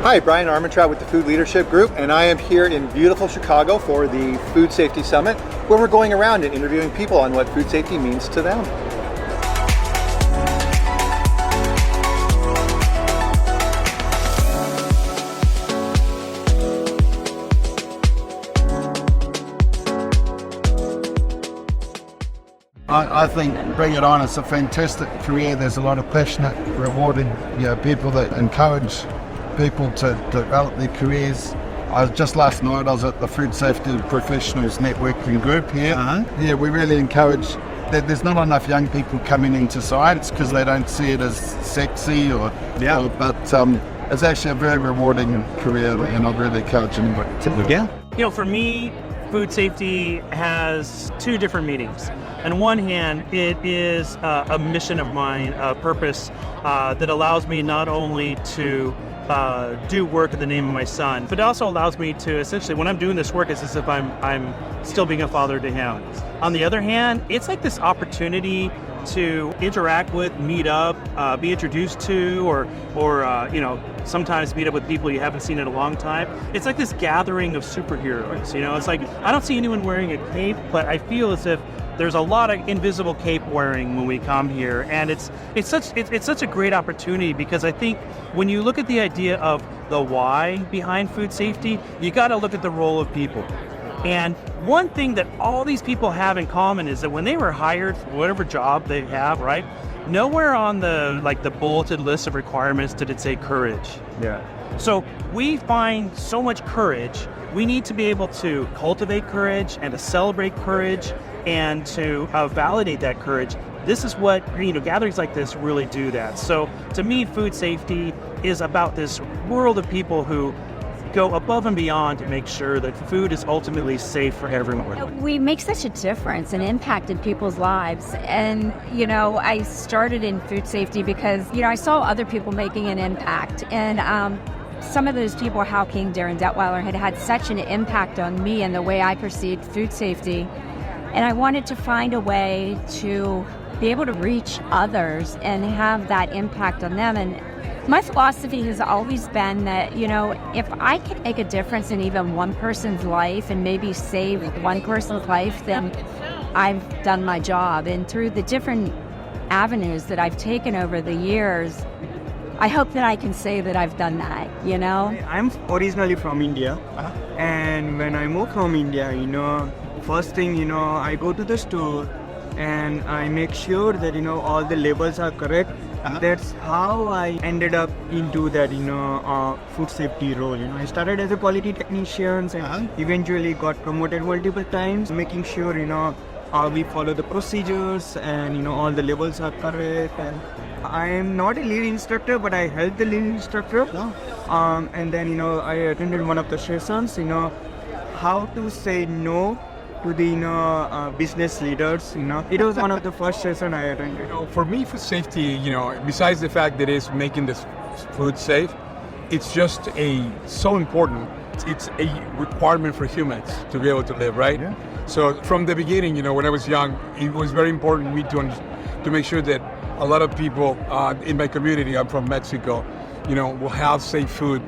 Hi, Bryan Armentrout with the Food Leadership Group, and I am here in beautiful Chicago for the Food Safety Summit, where we're going around and interviewing people on what food safety means to them. I think Bring It On is a fantastic career. There's a lot of passionate, rewarding people that encourage people to develop their careers. Just last night I was at the Food Safety Professionals Networking Group here. Yeah, we really encourage that. There's not enough young people coming into science because they don't see it as sexy but it's actually a very rewarding career, and I'd really encourage anyone to do it. Yeah. For me, food safety has two different meanings. On one hand, it is a mission of mine, a purpose that allows me not only to do work in the name of my son, but it also allows me to essentially, when I'm doing this work, it's as if I'm still being a father to him. On the other hand, it's like this opportunity to interact with, meet up, be introduced to, or sometimes meet up with people you haven't seen in a long time. It's like this gathering of superheroes. It's like I don't see anyone wearing a cape, but I feel as if there's a lot of invisible cape wearing when we come here, and it's such a great opportunity, because I think when you look at the idea of the why behind food safety, you got to look at the role of people. And one thing that all these people have in common is that when they were hired for whatever job they have, right, nowhere on the bulleted list of requirements did it say courage. Yeah. So we find so much courage. We need to be able to cultivate courage and to celebrate courage and to validate that courage. This is what gatherings like this really do that. So to me, food safety is about this world of people who go above and beyond to make sure that food is ultimately safe for everyone. We make such a difference and impact in people's lives. And, I started in food safety because, I saw other people making an impact. And some of those people, how King, Darin Detwiler, had such an impact on me and the way I perceived food safety. And I wanted to find a way to be able to reach others and have that impact on them. And my philosophy has always been that, if I can make a difference in even one person's life and maybe save one person's life, then I've done my job. And through the different avenues that I've taken over the years, I hope that I can say that I've done that, I'm originally from India, and when I moved from India, first thing, I go to the store and I make sure that, all the labels are correct. That's how I ended up into that, food safety role. I started as a quality technician and eventually got promoted multiple times, making sure, we follow the procedures and, all the labels are correct. And I am not a lead instructor, but I help the lead instructor. And then, I attended one of the sessions, how to say no to the business leaders. It was one of the first sessions I attended. For me, food safety, besides the fact that it's making this food safe, it's just so important. It's a requirement for humans to be able to live, right? Yeah. So from the beginning, when I was young, it was very important to me to make sure that a lot of people in my community, I'm from Mexico, will have safe food.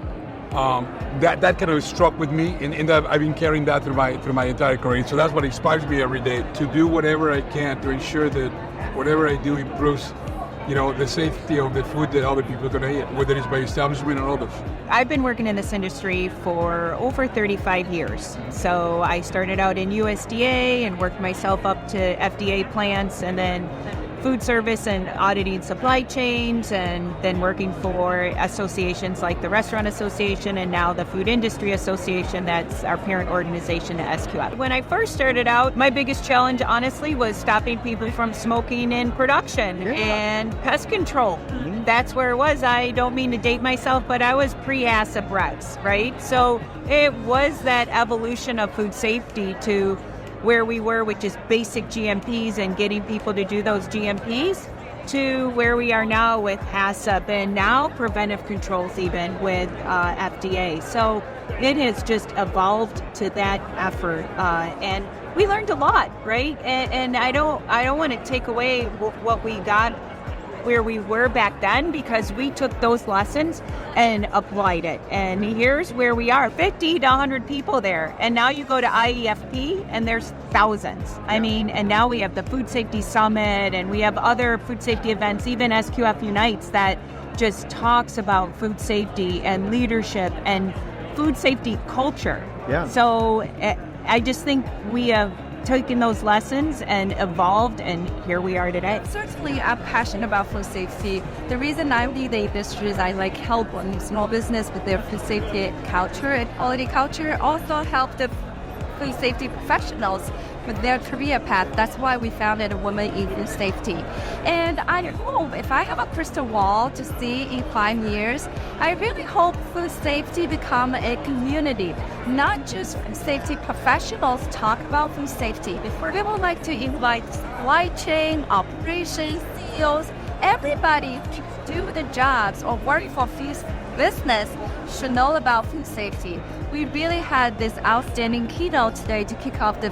That kind of struck with me, and that I've been carrying that through my entire career. So that's what inspires me every day, to do whatever I can to ensure that whatever I do improves, the safety of the food that other people are going to eat, whether it's my establishment or others. I've been working in this industry for over 35 years. So I started out in USDA and worked myself up to FDA plants, and then food service and auditing supply chains, and then working for associations like the Restaurant Association and now the Food Industry Association, that's our parent organization to SQF. When I first started out, my biggest challenge, honestly, was stopping people from smoking in production and pest control. That's where it was. I don't mean to date myself, but I was pre-ASA Brex, right? So it was that evolution of food safety to where we were, which is basic GMPs and getting people to do those GMPs, to where we are now with HACCP and now preventive controls even with FDA. So it has just evolved to that effort, and we learned a lot, right? And I don't want to take away what we got where we were back then because we took those lessons and applied it. And here's where we are, 50 to 100 people there. And now you go to IEFP and there's thousands. I mean, and now we have the Food Safety Summit and we have other food safety events, even SQF Unites, that just talks about food safety and leadership and food safety culture. Yeah. So I just think we have taken those lessons and evolved, and here we are today. Certainly, I'm passionate about food safety. The reason I lead the industry is I like helping small business with their food safety culture and quality culture. Also help the food safety professionals with their career path. That's why we founded Women in Food Safety. And I hope, if I have a crystal ball to see in 5 years, I really hope food safety become a community. Not just food safety professionals talk about food safety. We would like to invite supply chain, operations, CEOs, everybody who do the jobs or work for food business should know about food safety. We really had this outstanding keynote today to kick off the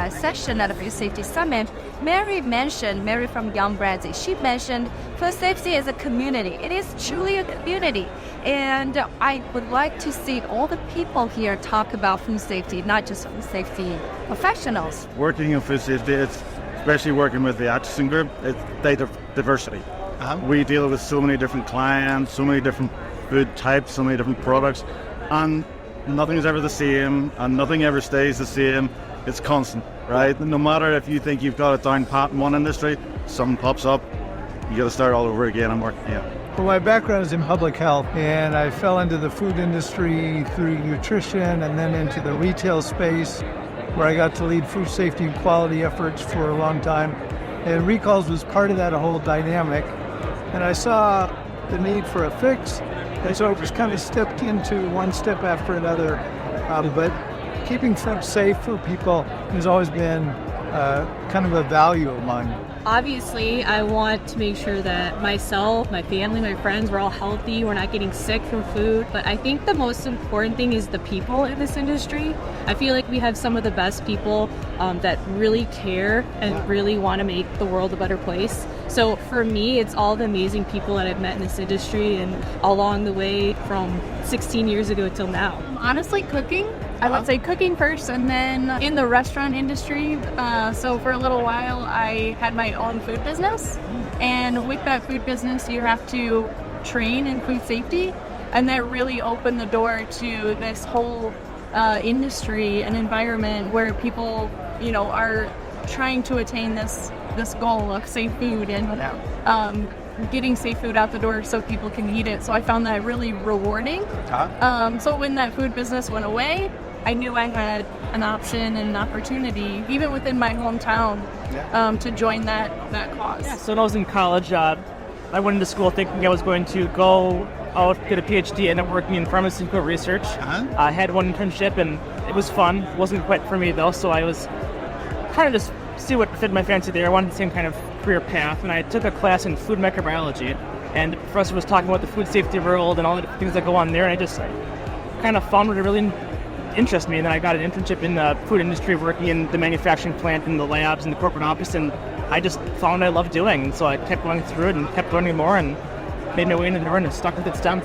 session at the Food Safety Summit. Mary from Young Brands, she mentioned food safety is a community. It is truly a community. And I would like to see all the people here talk about food safety, not just food safety professionals. Working in food safety, especially working with the Atchison Group, it's data diversity. We deal with so many different clients, so many different food types, so many different products, and nothing is ever the same, and nothing ever stays the same. It's constant, right? No matter if you think you've got it down pat in one industry, something pops up, you got to start all over again and work. Yeah. Well, my background is in public health, and I fell into the food industry through nutrition and then into the retail space, where I got to lead food safety and quality efforts for a long time. And recalls was part of that whole dynamic. And I saw the need for a fix, and so I just kind of stepped into one step after another. But keeping food safe for people has always been kind of a value of mine. Obviously, I want to make sure that myself, my family, my friends, we're all healthy, we're not getting sick from food. But I think the most important thing is the people in this industry. I feel like we have some of the best people that really care and really want to make the world a better place. So for me, it's all the amazing people that I've met in this industry and along the way from 16 years ago till now. Honestly, cooking. I would say cooking first, and then in the restaurant industry. So for a little while, I had my own food business. And with that food business, you have to train in food safety. And that really opened the door to this whole industry and environment where people, are trying to attain this goal of safe food and getting safe food out the door so people can eat it. So I found that really rewarding. So when that food business went away, I knew I had an option and an opportunity, even within my hometown, to join that cause. Yeah, so when I was in college, I went into school thinking I was going to go out, get a PhD, end up working in pharmaceutical research. I had one internship and it was fun. It wasn't quite for me though, so I was trying to just see what fit my fancy there. I wanted the same kind of career path, and I took a class in food microbiology, and the professor was talking about the food safety world and all the things that go on there, and I just kind of found what it really interested me, and then I got an internship in the food industry working in the manufacturing plant, in the labs, in the corporate office, and I just found what I loved doing, and so I kept going through it and kept learning more and made my way into the door and stuck with it since.